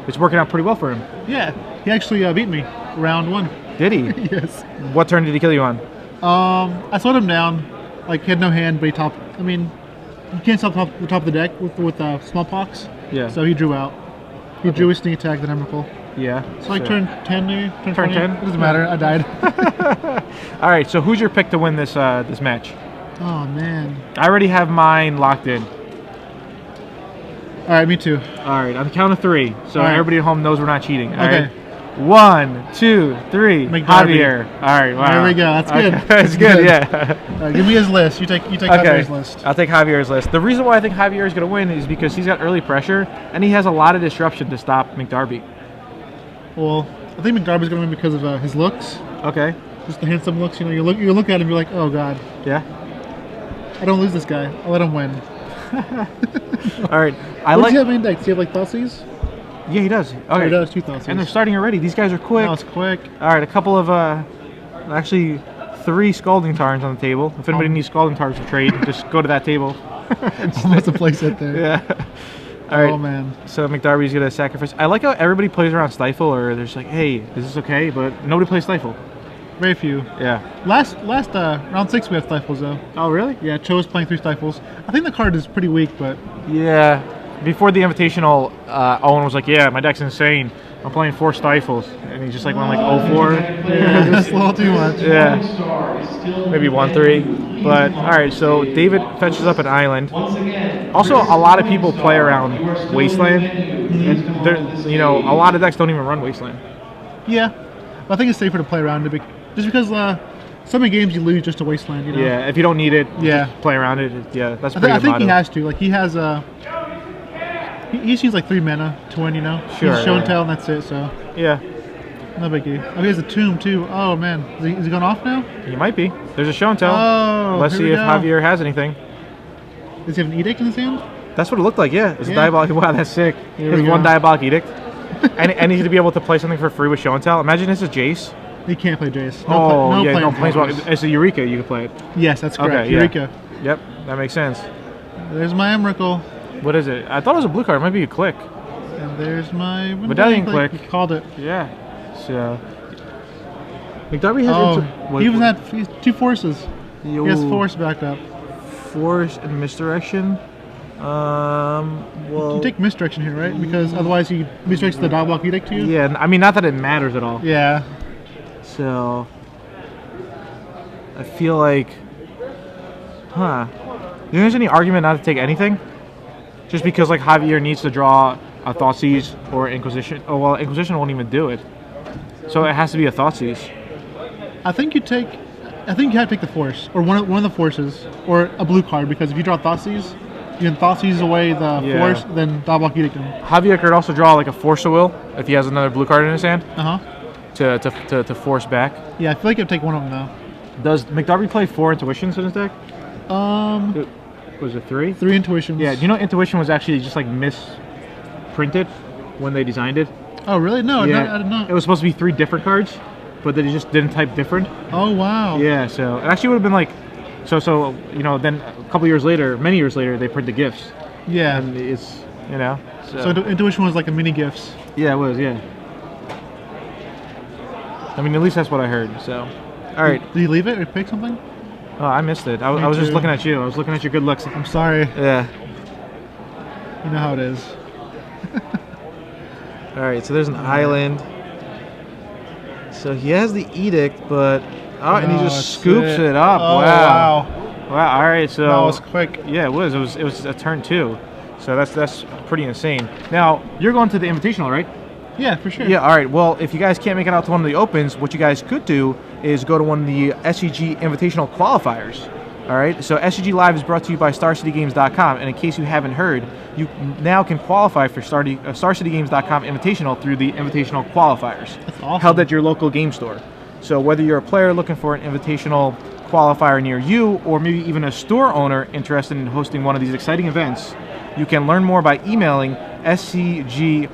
it's working out pretty well for him. Yeah, he actually beat me round 1. Did he? Yes. What turn did he kill you on? I slowed him down. Like, he had no hand, but he topped. I mean, you can't stop the top of the deck with smallpox. Yeah. So he drew out. He drew his sneak attack, then Emrakul. Yeah. So like turn 10 maybe? Turn 20? 10? It doesn't matter. I died. All right, so who's your pick to win this this match? Oh, man. I already have mine locked in. All right, me too. All right, on the count of 3, so All right. everybody at home knows we're not cheating. All Okay. right? 1, 2, 3. McDarby. Javier. All right, wow. There we go. That's good. Okay. That's good, yeah. All right, give me his list. You take Javier's list. I'll take Javier's list. The reason why I think Javier is going to win is because he's got early pressure, and he has a lot of disruption to stop McDarby. Well, I think McDarby's going to win because of his looks. Okay. Just the handsome looks. You know, you look at him, you're like, oh, God. Yeah? I don't lose this guy. I'll let him win. All right. What does he have in index? Do you have, like, Thoughtseize? Yeah, he does. Okay. Oh, he does, 2 Thoughtseize. And they're starting already. These guys are quick. No, it's quick. All right, a couple of, actually, 3 Scalding Tarns on the table. If anybody needs Scalding Tarns to trade, just go to that table. Almost a place right there. Yeah. All right. Oh, man. So McDarby's going to sacrifice. I like how everybody plays around Stifle, or there's like, hey, is this okay? But nobody plays Stifle. Very few. Yeah. Last round 6 we have Stifles, though. Oh, really? Yeah, Cho's playing 3 Stifles. I think the card is pretty weak, but... Yeah. Before the Invitational, Owen was like, yeah, my deck's insane. I'm playing 4 Stifles. And he just like went like 0-4. Yeah, just a little too much. Yeah. Maybe 1-3. But, all right, so David fetches up an island. Also, a lot of people play around Wasteland. And, you know, a lot of decks don't even run Wasteland. Yeah. But I think it's safer to play around it just because so many games you lose just to Wasteland, you know? Yeah, if you don't need it, yeah, just play around it. Yeah, that's pretty I good think motto. he has to. Like, he has he sees like 3 mana to win, you know? Sure. He's show and tell, and that's it, so. Yeah. No biggie. Oh, he has a tomb, too. Oh, man. Is he going off now? He might be. There's a show and tell. Oh, Let's see if Javier has anything. Does he have an edict in his hand? That's what it looked like, yeah. It's a Yeah. diabolic. Wow, that's sick. Here His we one go. diabolic edict. and he's going to be able to play something for free with show and tell. Imagine this is Jace. He can't play Jace. No playing Planeswalker. Jace. It's a Eureka, you can play it. Yes, that's correct. Okay, yeah. Eureka. Yep, that makes sense. There's my Emrakul. What is it? I thought it was a blue card. It might be a click. And there's my Medallion click. You called it. Yeah. So McDarby has he even had 2 forces. Yo. He has force back up. Force and misdirection. Well, You take misdirection here, right? Because otherwise he misdirects the diabolic edict to you. yeah. I mean, not that it matters at all. Yeah. So I feel like, do you think there's any argument not to take anything? Just because like Javier needs to draw a Thoughtseize or Inquisition. Oh well, Inquisition won't even do it. So it has to be a Thoughtseize. I think you have to take the force or one of the forces or a blue card because if you draw Thoughtseize, you can Thoughtseize away the force, then diabolic edict him. Javier could also draw like a Force of Will if he has another blue card in his hand. To force back. Yeah, I feel like I'd take one of them though. Does McDarby play 4 Intuitions in his deck? Was it 3? 3 Intuitions. Yeah, do you know Intuition was actually just like misprinted when they designed it? Oh really? No, Yeah. I did not. It was supposed to be 3 different cards, but they just didn't type different. Oh wow. Yeah, so it actually would have been like, so you know, then a couple years later, many years later, they print the gifts. Yeah. And it's, you know. So Intuition was like a mini gifts. Yeah, it was, yeah. I mean, at least that's what I heard, so. All right. Did you leave it or pick something? Oh, I missed it. I was just too. looking at you. I was looking at your good looks. I'm sorry. Yeah. You know how it is. All right, so there's an island. So he has the edict, but and he just scoops it up. Oh, wow. wow. Wow. All right, so That was quick. Yeah, it was. It was a turn 2. So that's pretty insane. Now you're going to the Invitational, right? Yeah, for sure. Yeah. All right. Well, if you guys can't make it out to one of the opens, what you guys could do is go to one of the SCG Invitational qualifiers. All right. So SCG Live is brought to you by StarCityGames.com, and in case you haven't heard, you now can qualify for StarCityGames.com Invitational through the Invitational qualifiers. That's awesome. Held at your local game store. So whether you're a player looking for an Invitational qualifier near you, or maybe even a store owner interested in hosting one of these exciting events, you can learn more by emailing SCGIQ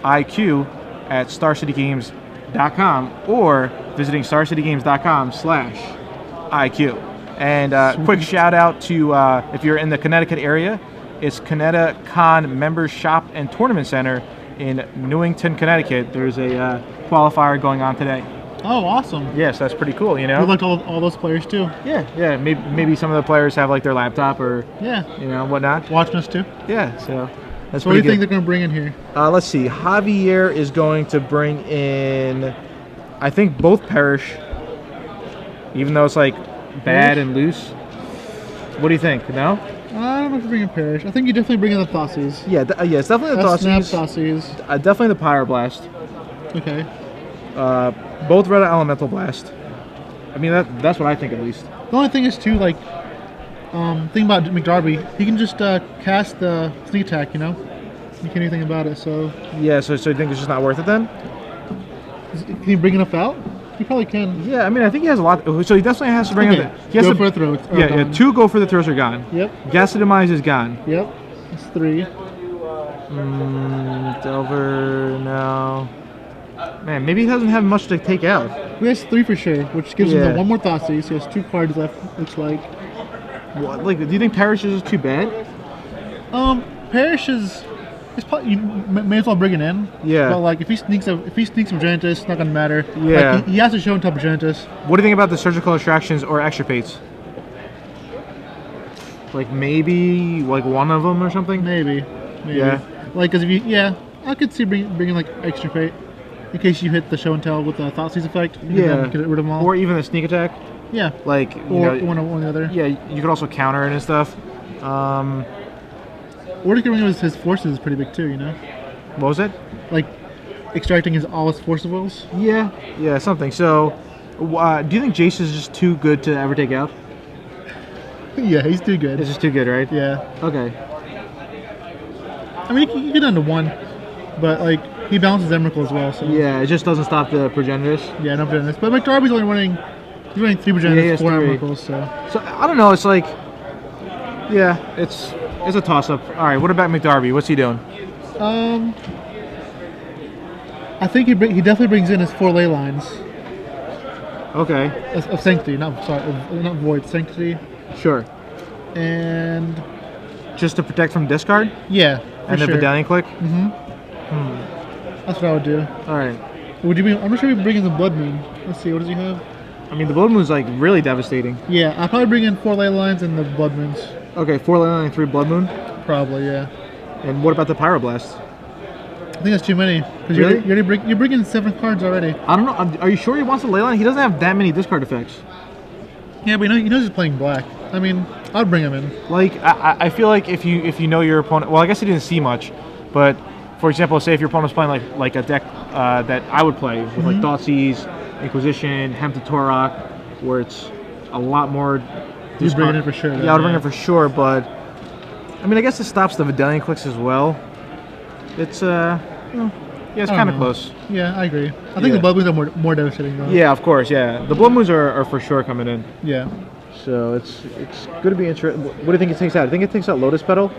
at StarCityGames.com or visiting StarCityGames.com/IQ. And quick shout out to, if you're in the Connecticut area, it's ConnectiCon Members Shop and Tournament Center in Newington, Connecticut. There's a qualifier going on today. Oh, awesome. Yes, that's pretty cool, you know? Good luck to all those players, too. Yeah. Maybe some of the players have like their laptop or, Yeah. Whatnot. Watching us, too. Yeah, so that's So what do pretty you think good. they're going to bring in here? Let's see. Javier is going to bring in, I think, both Perish, even though it's like bad and loose. What do you think? No? I don't know if you're bringing Parrish. I think you definitely bring in the Thoughtseize. Yeah, it's definitely the That's Snap Thoughtseize. Thoughtseize. Definitely the Pyroblast. Okay. Both Red Elemental Blast. I mean, that's what I think at least. The only thing is, too, like, thing about McDarby, he can just cast the sneak attack, you know? You can't do anything about it, so... Yeah, so you think it's just not worth it then? Can he bring enough out? He probably can. Yeah, I mean, I think he has a lot. So he definitely has to bring in. He has Go to, for a throat. yeah, 2 go for the throws are gone. Yep. Gastademize is gone. Yep. That's 3. Delver, no. Man, maybe he doesn't have much to take out. He has 3 for sure, which gives him Yeah. the 1 more Thoughtseize. He has 2 cards left, looks like. What, like, do you think Perish is too bad? Parrish is... It's probably, you may as well bring it in. Yeah. But like if he sneaks Progenitus, it's not gonna matter. Yeah. Like, he has to show him top Progenitus. What do you think about the surgical extractions or extirpates? Like maybe like one of them or something? Maybe. Yeah. Like, cause if you, I could see bringing like Extirpate in case you hit the show and tell with the Thoughtseize effect. You can then get rid of them all. Or even a sneak attack. Yeah. Like or one or the other. Yeah, you could also counter it and stuff. Or he could bring his forces is pretty big too. You know. What was it? Like extracting all his force of wills. Yeah, something. So, do you think Jace is just too good to ever take out? Yeah, he's too good. It's just too good, right? Yeah. Okay. I mean, you get down to 1, but like he balances Emrakul as well. So Yeah, it just doesn't stop the Progenitus. yeah, no Progenitus. But McDarby's only running. He's running 3 Progenitus, 4 Emrakuls. So I don't know. It's like, yeah, it's a toss up. All right, what about McDarby? What's he doing? I think he definitely brings in his 4 ley lines Okay, of Sanctity. Not Void, Sanctity, sure. and Just to protect from discard yeah, for and the sure. Vidalian Click. That's what I would do. All right. Would you be? I'm not sure if we bring in the Blood Moon. Let's see, what does he have? I mean, the Blood Moon's like really devastating. Yeah, I'll probably bring in 4 ley lines and the Blood Moons. Okay, 4 Leyline and 3 Blood Moon. Probably, yeah. And what about the Pyroblast? I think that's too many. Because Really? you're bringing 7 cards already. I don't know. Are you sure he wants the Leyline? He doesn't have that many discard effects. Yeah, but he knows he's playing black. I mean, I'd bring him in. Like I feel like if you know your opponent, well, I guess he didn't see much, but for example, say if your opponent's playing like a deck that I would play with like Thoughtseize, Inquisition, Hemp to Torok, where it's a lot more. You'd bring it in for sure. Yeah, I would bring it for sure, but I mean, I guess it stops the Vidalian Clicks as well. It's it's I kind don't of know. close. Yeah, I agree. I think Yeah. the Blood Moons are more devastating though. Yeah, of course. Yeah, the Blood Moons are for sure coming in. Yeah. So it's going to be interesting. What do you think it takes out? I think it takes out Lotus Petal.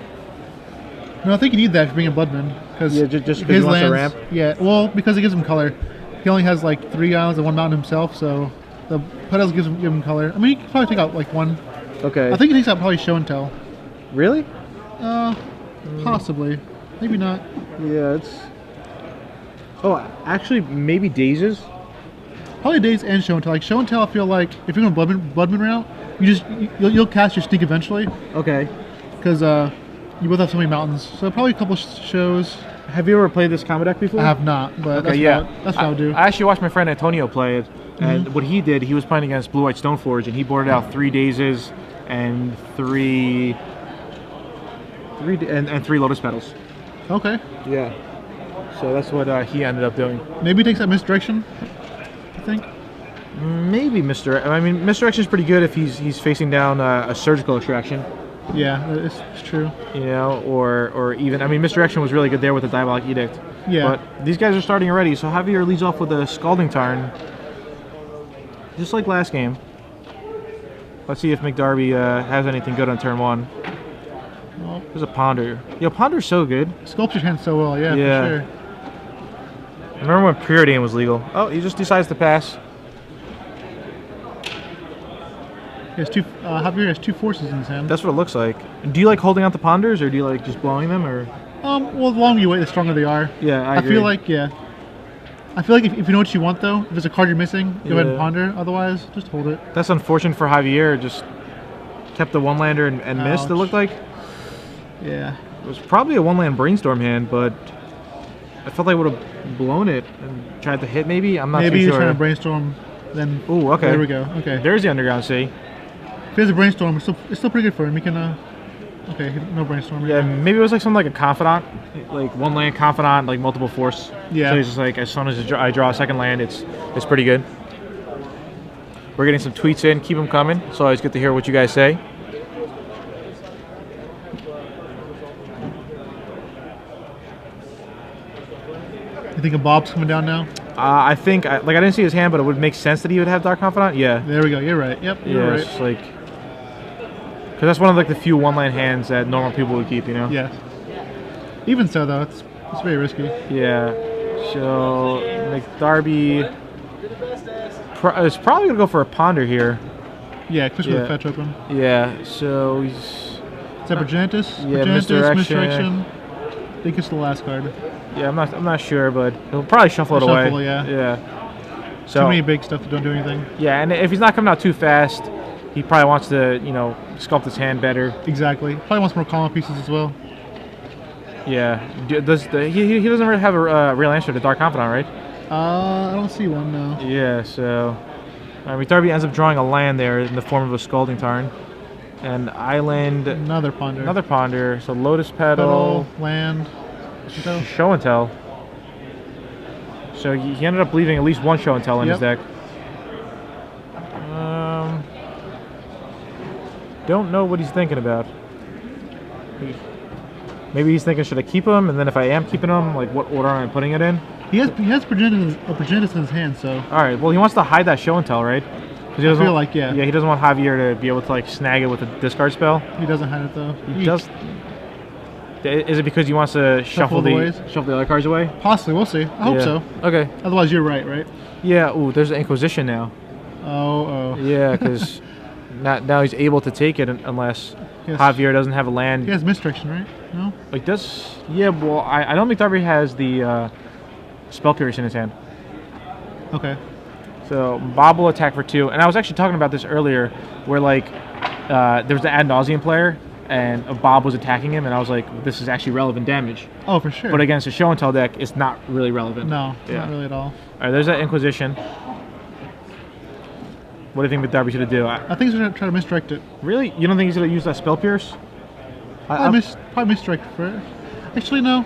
No, I think you need that to bring in Blood Moon. Cause Yeah, just because he his wants to lands, ramp. Yeah, well, because it gives him color. He only has like 3 islands and 1 mountain himself, so the petals give him color. I mean, he can probably take out like 1. Okay. I think he takes out probably Show and Tell. Really? Possibly. Maybe not. Yeah, it's. Oh, actually, maybe Dazes. Probably Days and Show and Tell. Like Show and Tell, I feel like if you're going Blood Moon route, you'll cast your Sneak eventually Okay. because you both have so many mountains. So probably a couple shows. Have you ever played this combo deck before? I have not, but Okay, yeah. that's what I would do. I actually watched my friend Antonio play it, and what he did, he was playing against Blue White Stoneforge, and he boarded out 3 Dazes and 3 Lotus Petals. Okay. Yeah. So that's what he ended up doing. Maybe he takes that Misdirection, I think. Maybe Misdirection is pretty good if he's facing down a surgical extraction, Yeah, it's true. you know, or even Misdirection was really good there with the Diabolic Edict. Yeah. But these guys are starting already, so Javier leads off with a Scalding Tarn, just like last game. Let's see if McDarby has anything good on turn 1. Well, There's a Ponder. Yo, Ponder's so good. sculpts your hand so well, yeah, Yeah. for sure. Remember when Preordain was legal? Oh, he just decides to pass. He has Javier has 2 forces in his hand. That's what it looks like. Do you like holding out the Ponders, or do you like just blowing them, or? Well, the longer you wait, the stronger they are. Yeah, I agree. feel like I feel like if you know what you want though, if there's a card you're missing, go ahead and ponder. Otherwise, just hold it. That's unfortunate for Javier. Just kept the one lander and missed. It looked like. Yeah. It was probably a one-land brainstorm hand, but I felt like I would have blown it and tried to hit maybe. I'm not too sure. Maybe you're trying to brainstorm, then... Ooh, okay. There we go, okay. There's the underground C. If he has a brainstorm, it's still pretty good for him. He can, okay, no brainstorm. Yeah, maybe it was like something like a confidant, like one land confidant, like multiple force. Yeah. So he's just like, as soon as I draw a second land, it's pretty good. We're getting some tweets in. Keep them coming. It's always good to hear what you guys say. You think a Bob's coming down now? I think, I didn't see his hand, but it would make sense that he would have Dark Confidant. Yeah. There we go. You're right. Yep. You're right. It's like, because that's one of like the few one-land hands that normal people would keep. You know. Yes. Even so, though, it's very risky. Yeah. So McDarby is probably gonna go for a ponder here. Yeah, especially with the fetch open. Yeah. So he's. Is that Progenitus? Yeah, Progenitus, misdirection. I think it's the last card. Yeah, I'm not sure, but he'll probably shuffle it away. Yeah. Yeah. So too many big stuff that don't do anything. Yeah, and if he's not coming out too fast, he probably wants to, sculpt his hand better. Exactly. Probably wants more column pieces as well. Yeah. He doesn't really have a real answer to Dark Confidant, right? I don't see one, no. Yeah, so McDarby ends up drawing a land there in the form of a Scalding Tarn. And island. Another ponder. Another ponder. So Lotus Petal. Land. Show and Tell. So he ended up leaving at least one Show and Tell in his deck. Don't know what he's thinking about. Maybe he's thinking, should I keep him? And then if I am keeping him, like what order am I putting it in? He has Progenitus in his hand, so. All right. Well, he wants to hide that Show and Tell, right? I feel like, yeah. Yeah, he doesn't want Javier to be able to like snag it with a discard spell. He doesn't hide it though. He does. Is it because he wants to shuffle the other cards away? Possibly, we'll see. I hope so. Okay. Otherwise, you're right? Yeah. Ooh, there's an Inquisition now. Oh. Yeah, because now he's able to take it unless Javier doesn't have a land. He has misdirection, right? No. Like this? Yeah. Well, I know McDarby has the Spell Pierce in his hand. Okay. So Bob will attack for 2, and I was actually talking about this earlier, where like there was the Ad Nauseam player. And Bob was attacking him, and I was like, this is actually relevant damage. Oh, for sure. But against a Show and Tell deck, it's not really relevant. No, not really at all. All right, there's that Inquisition. What do you think McDarby should do? I think he's going to try to misdirect it. Really? You don't think he's going to use that Spell Pierce? Probably misdirect for it. Actually, no.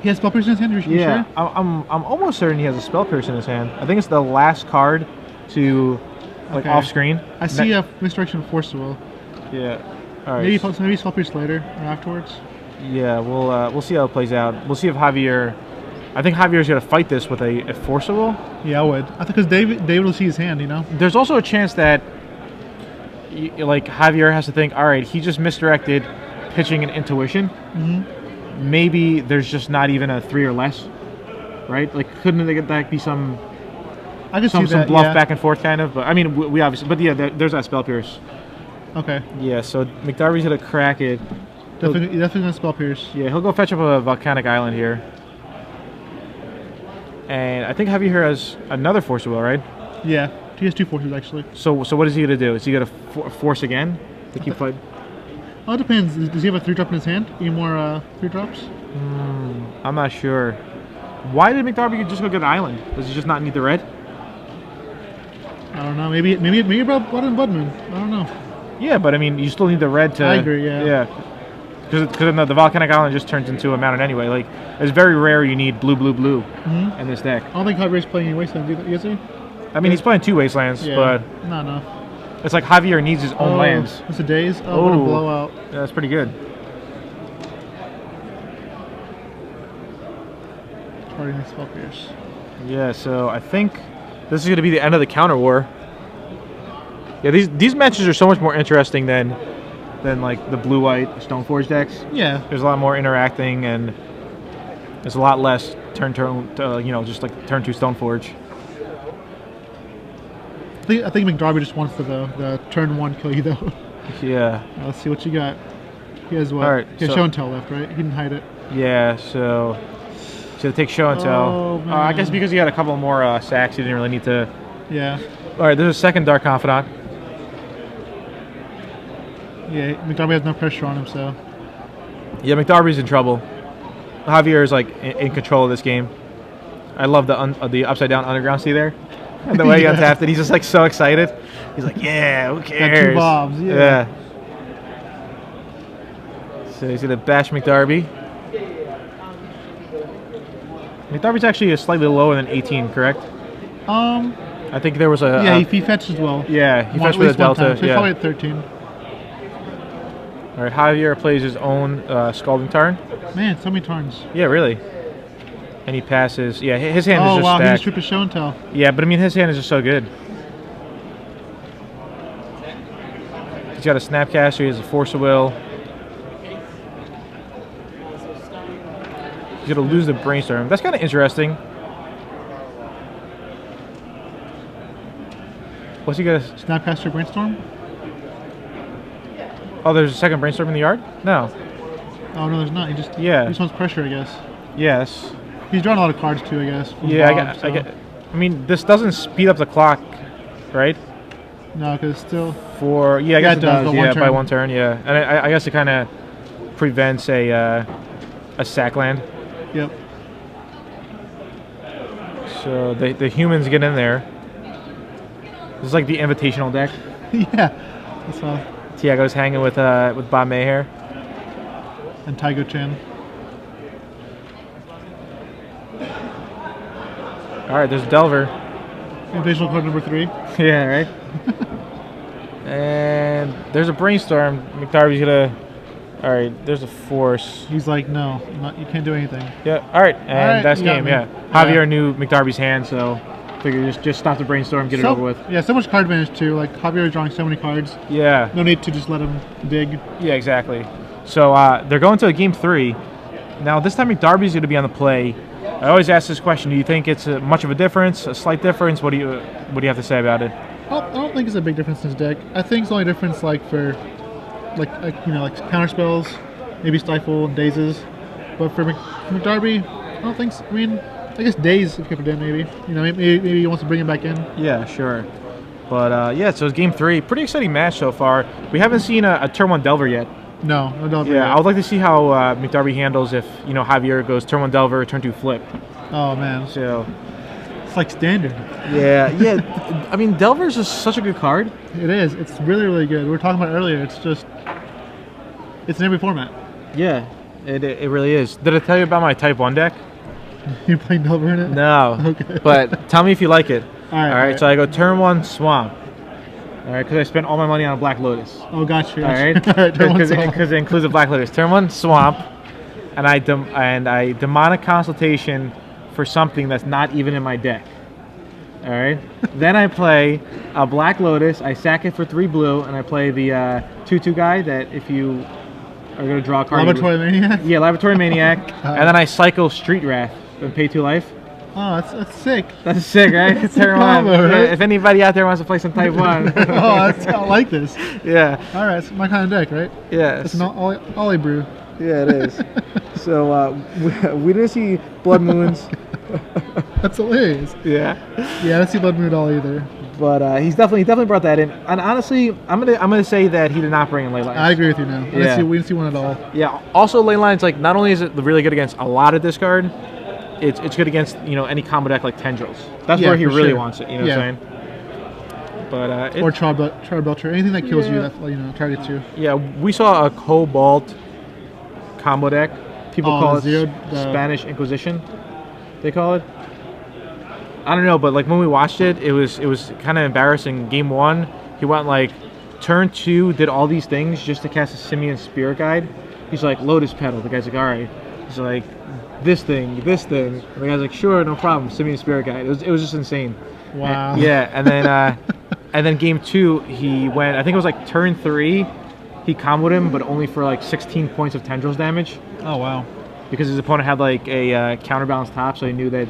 He has Spell Pierce in his hand? You sure? I'm almost certain he has a Spell Pierce in his hand. I think it's the last card to, off screen. I see a misdirection of Force Will. Yeah. All right. Maybe Spell Pierce later or afterwards. Yeah, we'll see how it plays out. We'll see if Javier. I think Javier's going to fight this with a Forcible. Yeah, I would. I think because David will see his hand, There's also a chance that, Javier has to think, all right, he just misdirected pitching an Intuition. Mm-hmm. Maybe there's just not even a 3 or less, right? Like, couldn't that be some bluff back and forth kind of? But I mean, we obviously, but yeah, there's that Spell Pierce. Okay. Yeah, so McDarby's going to crack it. Definitely going to Spell Pierce. Yeah, he'll go fetch up a Volcanic Island here. And I think Javier has another Force Will, right? Yeah, he has 2 forces actually. So what is he going to do? Is he going to force again to keep fighting? Oh, it depends. Does he have a 3-drop in his hand? Any more 3-drops? I'm not sure. Why did McDarby just go get an island? Does he just not need the red? I don't know. Maybe about Blood and Budman. I don't know. Yeah, but I mean, you still need the red to... I agree, yeah. Yeah. Because the Volcanic Island just turns into a mountain anyway. Like, it's very rare you need blue in this deck. I don't think Javier's playing any Wastelands either, is he? I mean, he's playing 2 Wastelands, but... not enough. It's like Javier needs his own lands. It's a Daze? Oh, what a blowout. Yeah, that's pretty good. Targeting Spell Pierce. Yeah, so I think this is going to be the end of the counter war. Yeah, these matches are so much more interesting than like the blue-white Stoneforge decks. Yeah. There's a lot more interacting, and there's a lot less turn, just like turn 2 Stoneforge. I think McDarby just wants the turn 1 kill you though. Yeah. Let's see what you got. He has what? All right, he has Show and Tell left, right? He didn't hide it. Yeah, so take show and tell. Oh, man. I guess because he had a couple more sacks, he didn't really need to. Yeah. All right, there's a second Dark Confidant. Yeah, McDarby has no pressure on him, so. Yeah, McDarby's in trouble. Javier is like in control of this game. I love the upside down underground. See there? And the way he untapped it, he's just like so excited. He's like, yeah, who cares? Got 2 bobs, yeah. So he's gonna bash McDarby. McDarby's actually slightly lower than 18, correct? I think there was a. Yeah, he fetched as well. Yeah, he fetched with a delta. Time, so he's yeah. probably at 13. All right, Javier plays his own Scalding Tarn. Man, so many turns. Yeah, really. And he passes. Yeah, his hand is Oh just wow, stacked. he just tripped a show and tell. Yeah, but I mean, his hand is just so good. He's got a Snapcaster. He has a Force of Will. He's gonna lose the Brainstorm. That's kind of interesting. What's he gonna? Snapcaster Brainstorm? Oh, there's a second Brainstorm in the yard? No. Oh no, there's not. He just wants pressure, I guess. Yes. He's drawing a lot of cards too, I guess. Yeah, I mean, this doesn't speed up the clock, right? No, because still. I guess it does. Yeah, by 1 turn. Yeah, and I guess it kind of prevents a sack land. Yep. So the humans get in there. This is like the invitational deck. Yeah. That's all. Tiago's hanging with Bob Mayhair. And Taigo Chan. All right, there's Delver. Invitational card number 3. Yeah, right. And there's a Brainstorm. McDarby's gonna. All right, there's a Force. He's like, no, you can't do anything. Yeah. All right, and that's game. Me. Yeah. Javier knew McDarby's hand, so figure just stop the Brainstorm, get it over with. Yeah, so much card advantage too. Like Javier is drawing so many cards. Yeah. No need to just let him dig. Yeah, exactly. So they're going to game 3. Now this time McDarby's going to be on the play. I always ask this question: do you think it's much of a difference, a slight difference? What do you have to say about it? I don't think it's a big difference in his deck. I think it's the only difference like for like counter spells, maybe Stifle and Dazes. But for McDarby, I don't think so. I mean, I guess Daze if kept it in maybe. Maybe he wants to bring him back in. Yeah, sure. But so it's game 3. Pretty exciting match so far. We haven't seen a turn 1 Delver yet. No Delver. Yeah, I would like to see how McDarby handles if Javier goes turn 1 Delver, turn 2 Flip. Oh man. So it's like standard. Yeah. I mean, Delver's just such a good card. It is. It's really, really good. We were talking about it earlier. It's in every format. Yeah, it really is. Did I tell you about my Type 1 deck? You're playing Delver in it? No. Okay. But tell me if you like it. All right. So I go turn 1 Swamp. All right, because I spent all my money on a Black Lotus. Oh, gotcha. All right, Because it includes a Black Lotus. Turn 1 Swamp, and I demonic Consultation for something that's not even in my deck. All right. Then I play a Black Lotus. I sack it for 3 blue, and I play the 2/2 guy that if you are going to draw a card. Laboratory Maniac. Yeah, Laboratory Maniac, and then I cycle Street Wrath and pay 2 life. Oh, that's sick. That's sick, right? It's turn 1. Right? If anybody out there wants to play some Type 1. I like this. Yeah. All right, it's my kind of deck, right? Yeah. It's an Ollie brew. Yeah, it is. So we didn't see Blood Moons. That's hilarious. Yeah. Yeah, I didn't see Blood Moon at all either. But he's definitely brought that in. And honestly, I'm gonna say that he did not bring in ley lines. I agree with you now. We didn't see one at all. Yeah. Also, ley lines, like, not only is it really good against a lot of discard, it's good against any combo deck like Tendrils. That's where he really wants it. You know what I'm saying? But or Charbelcher, anything that kills you, that targets you. Yeah, we saw a Cobalt combo deck. People call it Spanish Inquisition. They call it. I don't know, but like when we watched it, it was kind of embarrassing. Game 1, he went like turn 2, did all these things just to cast a Simian Spirit Guide. He's like Lotus Petal. The guy's like, all right. He's like this thing. And the guy's like, sure, no problem. Simian Spirit Guide. It was just insane. Wow. And then game 2, he went. I think it was like turn 3. He comboed him, but only for like 16 points of Tendrils damage. Oh wow. Because his opponent had like a counterbalance top, so he knew that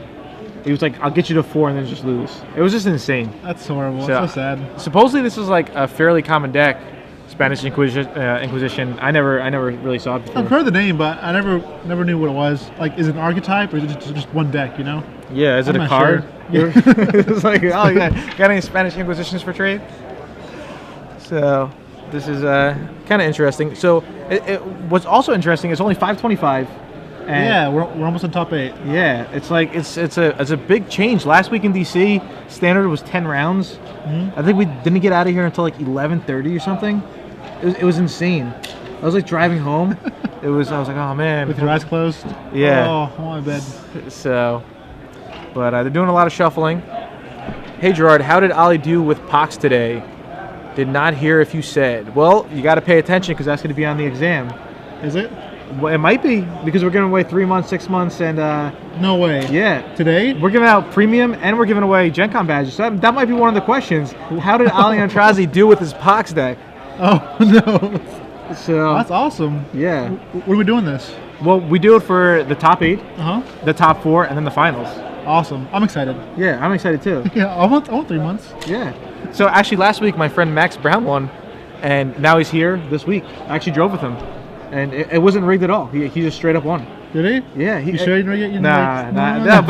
he was like, I'll get you to 4 and then just lose. It was just insane. That's horrible. So sad. Supposedly this is like a fairly common deck, Spanish Inquisition. I never really saw it before. I've heard the name, but I never knew what it was. Like, is it an archetype or is it just one deck? You know? Yeah, is it I'm a not card? sure. It's like, oh yeah, got any Spanish Inquisitions for trade? So this is kind of interesting. So what's also interesting is only 525. And Yeah, we're almost on top 8. yeah, it's like it's a big change. Last week in DC, standard was 10 rounds. I think we didn't get out of here until like 11:30 or something. It was insane. I was like driving home. I was like, oh man. With your eyes closed? Yeah. Oh, I'm on my bed. So, but they're doing a lot of shuffling. Hey Gerard, how did Ollie do with Pox today? Did not hear if you said. Well, you got to pay attention because that's going to be on the exam. Is it? Well, it might be because we're giving away 3 months, 6 months, and No way. yeah. Today? We're giving out premium and we're giving away Gen Con badges. So that might be one of the questions. How did Ali Antrazi do with his Pox deck? Oh, no. So That's awesome. yeah. When are we doing this? Well, we do it for the top 8, Uh-huh. the top 4, and then the finals. Awesome. I'm excited. Yeah, I'm excited too. Yeah, I want 3 months. Yeah. So actually, last week my friend Max Brown won, and now he's here this week. I actually drove with him, and it wasn't rigged at all. He just straight up won. Did he? Yeah. You sure you didn't rig it? You didn't Nah.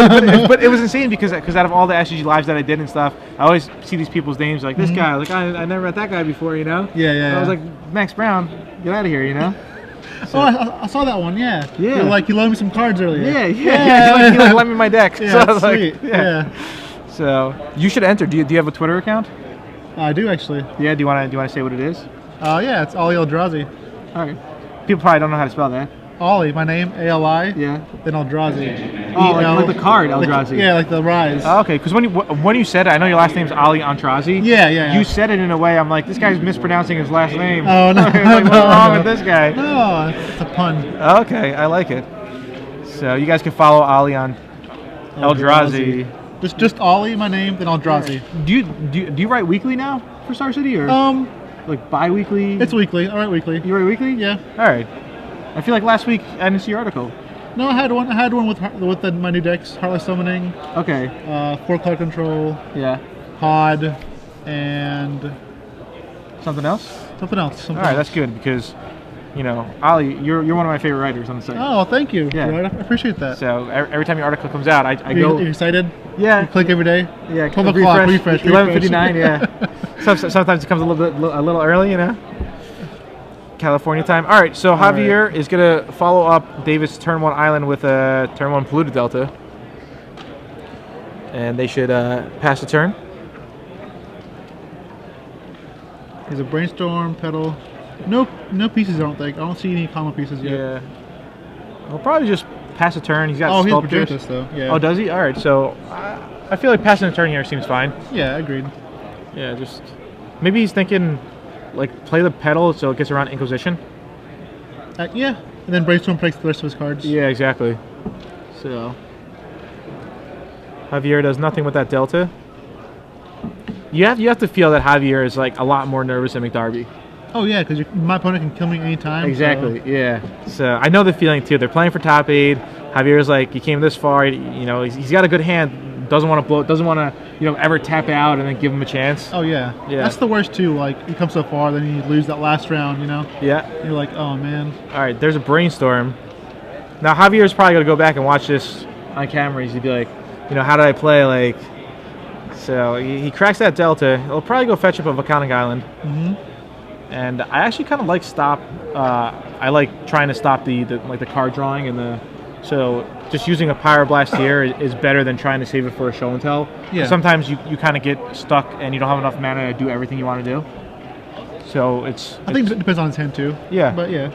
But it was insane because out of all the SCG lives that I did and stuff, I always see these people's names like this guy. Like I never met that guy before, you know. Yeah. And I was like, Max Brown, get out of here, you know. Oh, I saw that one. Yeah. Yeah. You're like, you loaned me some cards earlier. Yeah. He like lent me my deck. Yeah, so I that's was like, sweet. Yeah. So you should enter. Do you have a Twitter account? I do actually. Yeah. Do you want to say what it is? Yeah, it's Ollie Eldrazi. All right. People probably don't know how to spell that. Ollie, my name, A-L-I. Yeah. Then Eldrazi. Oh, like the card, Eldrazi. Yeah, like the rise. Oh, okay, because when you said it, I know your last name's Ali Antrazi. Yeah. You said it in a way I'm like, this guy's mispronouncing his last name. Oh, no. Like, what's wrong with this guy? No, it's a pun. Okay, I like it. So you guys can follow Ali on Eldrazi. Just Ollie, my name, then Eldrazi. Do you write weekly now for Star City or like bi-weekly? It's weekly. All right, weekly. You write weekly? Yeah. All right. I feel like last week I didn't see your article. No, I had one with my new decks, Heartless Summoning, Okay. 4-card control, Yeah. Pod, and Something else? something else. All right, that's good because, you know, Ali, you're one of my favorite writers on the site. Oh, thank you. Yeah. Gerard. I appreciate that. So every time your article comes out, I You go. excited? Yeah. You click every day? Yeah. 12 o'clock, refresh. 11:59. Yeah. Sometimes it comes a little early, you know. California time. All right. So Javier is gonna follow up David's turn 1 island with a turn 1 polluted delta, and they should pass the turn. There's a brainstorm, pedal. No pieces. I don't think. I don't see any common pieces yet. Yeah. We'll probably just pass the turn. He's got Oh, he's sculptures. Praetorius though. Yeah. Oh, does he? All right. So I feel like passing the turn here seems fine. Yeah, agreed. Yeah. Just maybe he's thinking like play the pedal so it gets around Inquisition. Yeah. And then brainstorm takes the rest of his cards. Yeah, exactly. So Javier does nothing with that delta. You have to feel that Javier is like a lot more nervous than McDarby. Oh yeah, because my opponent can kill me anytime. Exactly. Yeah. So I know the feeling too. They're playing for top 8. Javier's like, you came this far. You know, he's got a good hand. Doesn't want to blow. Doesn't want to ever tap out and then give him a chance. Oh yeah. Yeah. That's the worst too. Like you come so far, then you lose that last round. You know. Yeah. You're like, oh man. All right. There's a brainstorm. Now Javier's probably gonna go back and watch this on camera. He'd be like, how did I play? Like, so he cracks that delta. He'll probably go fetch up a volcanic island. And I actually kind of like stop. I like trying to stop the card drawing and the. So just using a Pyroblast here is better than trying to save it for a show and tell. Yeah. Sometimes you kind of get stuck and you don't have enough mana to do everything you want to do. So I think it depends on his hand too. Yeah. But yeah.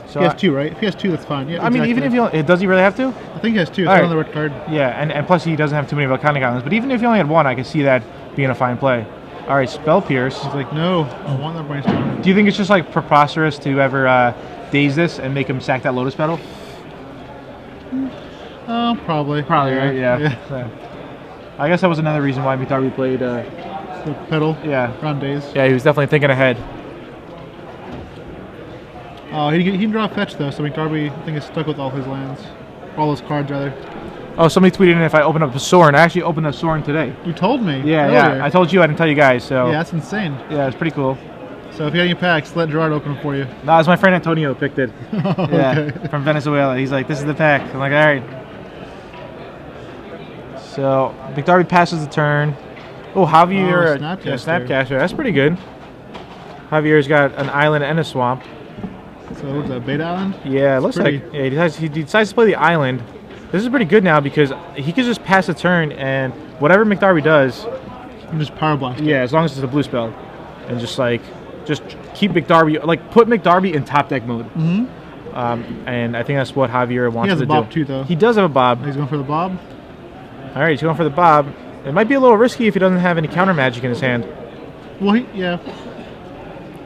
So he has 2, right? If he has 2, that's fine. Yeah. I mean, even if does he really have to? I think he has 2. It's All right. on the red card. Yeah, and plus he doesn't have too many volcanic islands. But even if he only had 1, I could see that being a fine play. All right, Spell Pierce. He's like, no, I want that brainstorm. Do you think it's just like preposterous to ever daze this and make him sack that Lotus Petal? Probably. Probably, right? Yeah. So, I guess that was another reason why McDarby played. The pedal. Yeah. Round days. Yeah, he was definitely thinking ahead. Oh, he didn't draw a fetch though, so McDarby I think is stuck with all his lands, all his cards rather. Oh, somebody tweeted in if I open up the Sorin. I actually opened up Sorin today. You told me. Yeah, earlier. yeah. I told you, I didn't tell you guys. So Yeah, that's insane. yeah, it's pretty cool. So if you have any packs, let Gerard open them for you. No, it was my friend Antonio who picked it. Okay. From Venezuela. He's like, this is the pack. I'm like, all right. So McDarby passes the turn. Oh, Javier, Snapcaster. That's pretty good. Javier's got an island and a swamp. So what's that, Beta Island? Yeah, it looks like he decides to play the island. This is pretty good now because he can just pass a turn and whatever McDarby does, you can just power blast. Yeah, as long as it's a blue spell, and just keep McDarby, put McDarby in top deck mode. And I think that's what Javier wants to do. He has a bob too, though. He does have a bob. He's going for the bob. All right, he's going for the bob. It might be a little risky if he doesn't have any counter magic in his hand. Well, yeah.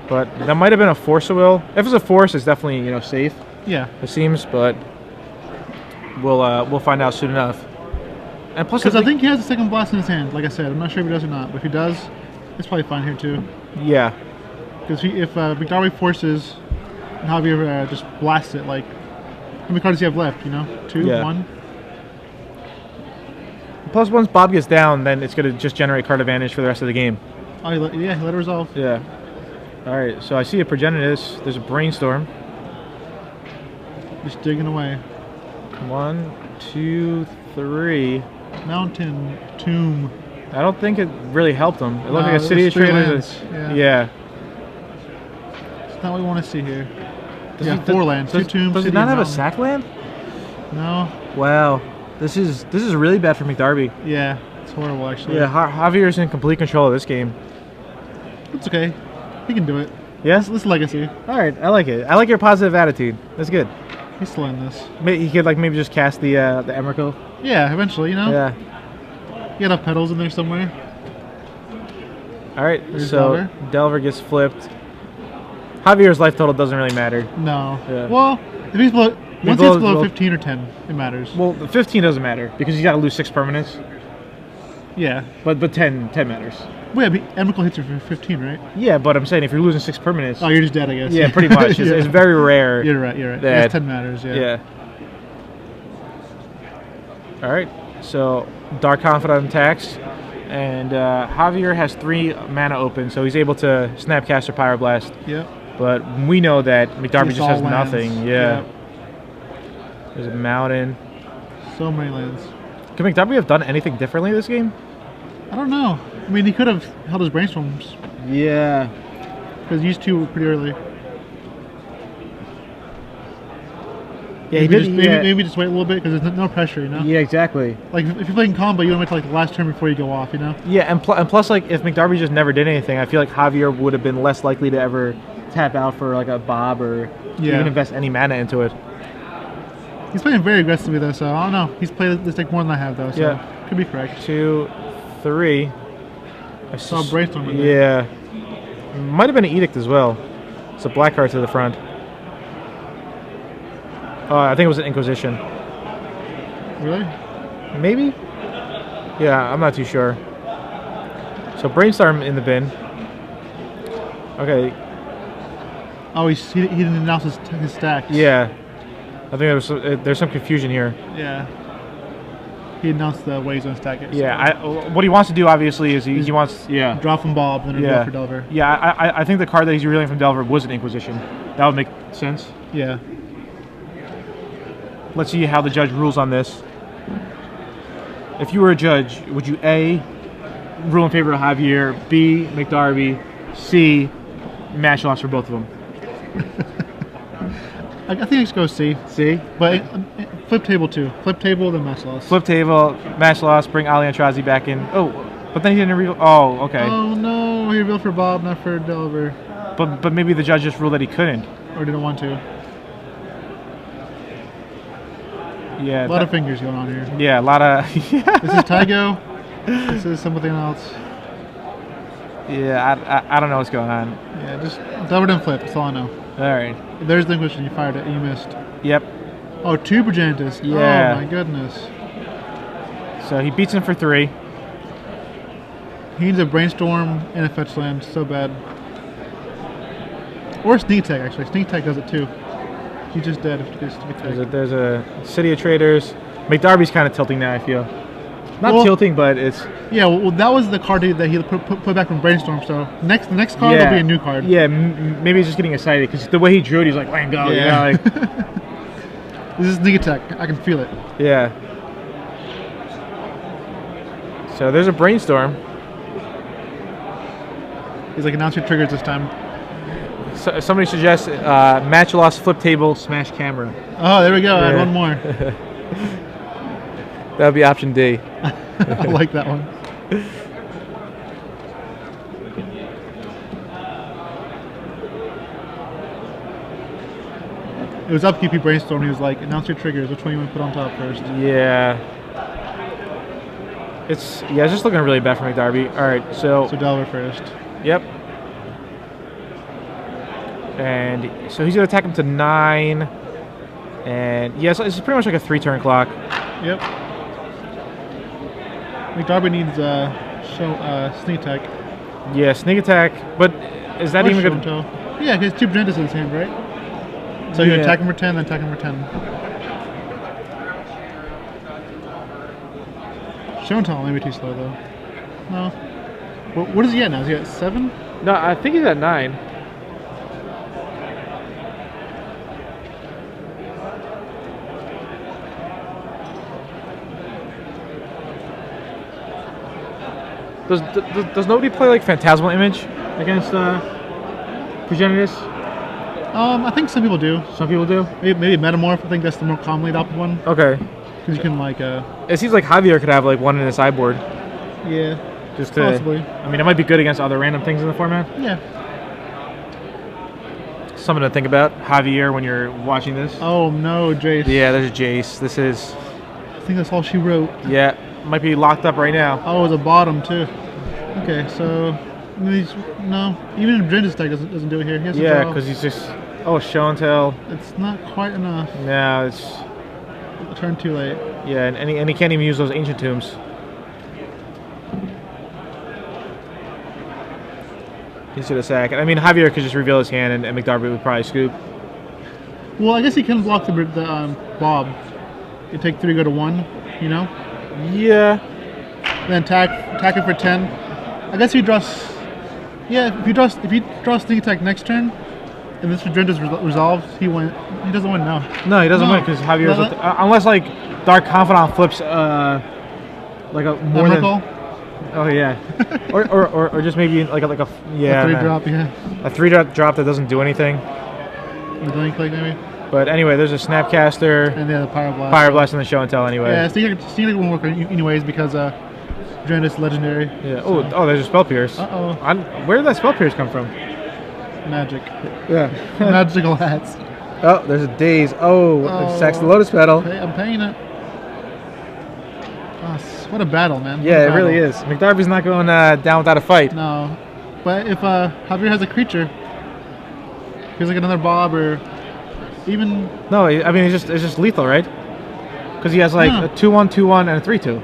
But that might have been a Force of Will. If it's a Force, it's definitely safe. Yeah. It seems, but we'll find out soon enough. And plus, because I think he has a second blast in his hand. Like I said, I'm not sure if he does or not, but if he does, it's probably fine here too. Yeah. Because if McDarby forces, and Javier just blasts it, like how many cards do you have left? 2, 1. Plus, once Bob gets down, then it's going to just generate card advantage for the rest of the game. Oh, he let it resolve. Yeah. All right, so I see a Progenitus. There's a Brainstorm. Just digging away. 1, 2, 3. Mountain, Tomb. I don't think it really helped him. It looked like a City of Traders. Yeah. It's not what we want to see here. Yeah, 4 lands, 2 tombs. Does he not have a sack land? No. Wow. This is really bad for McDarby. Yeah, it's horrible actually. Yeah, Javier's in complete control of this game. It's okay. He can do it. Yes? This is legacy. All right, I like it. I like your positive attitude. That's good. He's still in this. He could maybe just cast the Emrakul. Yeah, eventually, Yeah. You got enough petals in there somewhere. All right, There's so Delver gets flipped. Javier's life total doesn't really matter. No. Yeah. Well, if he's below, once he's below 15 or 10, it matters. Well, 15 doesn't matter because you got to lose 6 permanents. Yeah. But 10 matters. Well, yeah, Emrakul hits you for 15, right? Yeah, but I'm saying if you're losing 6 permanents. Oh, you're just dead, I guess. Yeah, pretty much. It's very rare. You're right. That 10 matters. Yeah. All right. So Dark Confidant attacks, and Javier has 3 mana open, so he's able to Snapcaster Pyroblast. Yep. But we know that McDarby just has lands. nothing. Yeah. Yep. There's a mountain. So many lands. Could McDarby have done anything differently this game? I don't know. I mean, he could have held his Brainstorms. Yeah. Because he used 2 pretty early. Yeah, maybe just wait a little bit because there's no pressure, Yeah, exactly. Like if you're playing combo, you don't wait till the last turn before you go off, Yeah, and plus, if McDarby just never did anything, I feel like Javier would have been less likely to ever tap out for a Bob or even invest any mana into it. He's playing very aggressively though, so I don't know. He's played this deck more than I have though, so could be correct. 2, 3. I saw Brainstorm in there. Yeah. Might have been an Edict as well. It's a black card to the front. I think it was an Inquisition. Really? Maybe? Yeah, I'm not too sure. So Brainstorm in the bin. Okay. Oh, he didn't announce his stacks. Yeah. I think there's some confusion here. Yeah. He announced the way he's going to stack it. Yeah, what he wants to do, obviously, is he wants... Yeah. Draw from Bob and then reveal for Delver. Yeah, I think the card that he's revealing from Delver was an Inquisition. That would make sense. Yeah. Let's see how the judge rules on this. If you were a judge, would you A, rule in favor of Javier, B, McDarby, C, match loss for both of them? I think I should go C. C? But flip table too. Flip table, then match loss. Flip table, match loss, bring Ali Antrazi back in. Oh, but then he didn't reveal. Oh, okay. Oh no, he revealed for Bob, not for Delver. But maybe the judge just ruled that he couldn't. Or didn't want to. Yeah. A lot of fingers going on here. Yeah, a lot of... This is Tygo. This is something else. Yeah, I don't know what's going on. Yeah, just Delver didn't flip, that's all I know. Alright. There's the question, you fired it, you missed. Yep. Oh, 2 Progenitus. Yeah. Oh my goodness. So he beats him for 3. He needs a Brainstorm and a fetch land, so bad. Or Sneak Attack, actually. Sneak Attack does it too. He's just dead if it gets to be There's a City of Traders. McDarby's kind of tilting now, I feel. Not tilting, but it's... Yeah, well, that was the card that he put back from Brainstorm, so the next card will be a new card. Yeah, maybe he's just getting excited, because the way he drew it, he's like, let go. Yeah. You know, like, this is sneak attack. I can feel it. yeah. So there's a Brainstorm. He's like, announce your triggers this time. So, somebody suggests match loss, flip table, smash camera. Oh, there we go. I had one more. That would be option D. I like that one. It was upkeep. He brainstormed. He was like, announce your triggers. Which one you want to put on top first? Yeah. It's just looking really bad for McDarby. All right, so Delver first. Yep. And so he's gonna attack him to 9, and so it's pretty much like a 3-turn clock. Yep. McDarby needs sneak attack. Yeah, sneak attack. But is that even good? Yeah, because 2 Gentis in his hand, right? So you attack him for 10, then attack him for 10. Show and tell maybe too slow though. No. What is he at now? Is he at 7? No, I think he's at 9. Does nobody play like Phantasmal Image against Progenitus? I think some people do. Some people do. Maybe Metamorph. I think that's the more commonly adopted one. Okay. Because you can like. It seems like Javier could have like one in his sideboard. Yeah. Just to, possibly. I mean, it might be good against other random things in the format. Yeah. Something to think about, Javier, when you're watching this. Oh no, Jace. Yeah, there's a Jace. This is. I think that's all she wrote. Yeah, might be locked up right now. Oh, it's a bottom too. Okay, so no, even if Gentis deck doesn't do it here. He has to draw. Because he's just show and tell. It's not quite enough. No, it's a turn too late. Yeah, and he can't even use those Ancient Tombs. He's gonna sack. I mean, Javier could just reveal his hand, and McDarby would probably scoop. Well, I guess he can block the Bob. You take 3, go to 1. You know. Yeah. Then attack it for 10. I guess he draws. Yeah, if he draws sneak attack next turn, and this Gentis resolves, he win. He doesn't win now. No, he doesn't win because Javier's unless like Dark Confidant flips like a more than. Oh yeah, or just maybe like a 3-drop, a 3-drop that doesn't do anything. The link click maybe. But anyway, there's a Snapcaster and then the Pyroblast. Pyroblast and the Show and Tell anyway. Yeah, sneak attack won't work anyways because Gentis legendary. Yeah. So. Oh, there's a Spell Pierce. Where did that Spell Pierce come from? Magic. Yeah. Magical hats. Oh, there's a Daze. Sacks the Lotus Petal. I'm paying it. Oh, what a battle, man. Yeah, it really is. McDarby's not going down without a fight. No. But if Javier has a creature, he's like another Bob or even... No, I mean, it's just lethal, right? Because he has like a 2/1, 2/1, and a 3/2.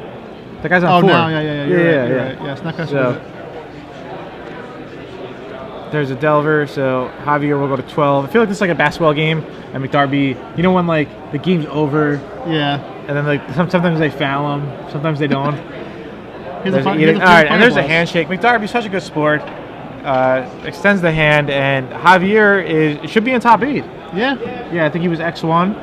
That guy's on 4. No, yeah. You're right. Yeah, Snapcaster does it. There's a Delver, so Javier will go to 12. I feel like this is like a basketball game, and McDarby, you know when like the game's over? Yeah. And then like sometimes they foul him, sometimes they don't. Alright, and there's a handshake. McDarby's such a good sport. Extends the hand, and Javier should be in top 8. Yeah. Yeah, I think he was X1.